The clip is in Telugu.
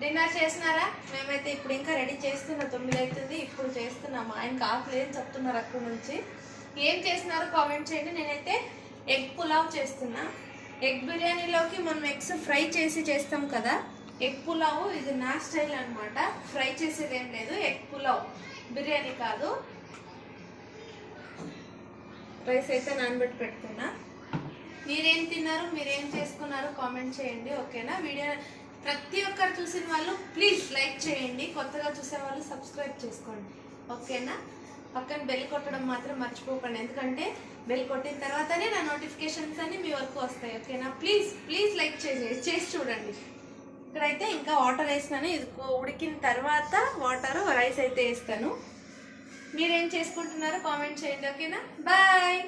డిన్నర్ చేసినారా? మేమైతే ఇప్పుడు ఇంకా రెడీ చేస్తున్నా, 9 అవుతుంది, ఇప్పుడు చేస్తున్నాము. ఆయనకు ఆకలి ఏం చెప్తున్నారు అక్కడి నుంచి. ఏం చేస్తున్నారో కామెంట్ చేయండి. నేనైతే ఎగ్ పులావ్ చేస్తున్నా. ఎగ్ బిర్యానీలోకి మనం ఎగ్స్ ఫ్రై చేసి చేస్తాం కదా, ఎగ్ పులావ్ ఇది నా స్టైల్ అనమాట. ఫ్రై చేసేది ఏం లేదు, ఎగ్ పులావ్, బిర్యానీ కాదు. రైస్ అయితే నానబెట్టి పెట్టుకున్నా. మీరేం తిన్నారు, మీరేం చేసుకున్నారు కామెంట్ చేయండి, ఓకేనా? వీడియో ప్రతి ఒక్కరు చూసిన వాళ్ళు ప్లీజ్ లైక్ చేయండి, కొత్తగా చూసే వాళ్ళు సబ్స్క్రైబ్ చేసుకోండి, ఓకేనా? పక్కన బెల్ కొట్టడం మాత్రం మర్చిపోకండి, ఎందుకంటే బెల్ కొట్టిన తర్వాతనే నా నోటిఫికేషన్స్ అన్ని మీ వరకు వస్తాయి, ఓకేనా? ప్లీజ్ ప్లీజ్ లైక్ చేసి చూడండి. ఇక్కడైతే ఇంకా వాటర్ వేసినాను, ఇది ఉడికిన తర్వాత వాటర్ రైస్ అయితే వేస్తాను. మీరేం చేసుకుంటున్నారో కామెంట్ చేయండి, ఓకేనా? బాయ్.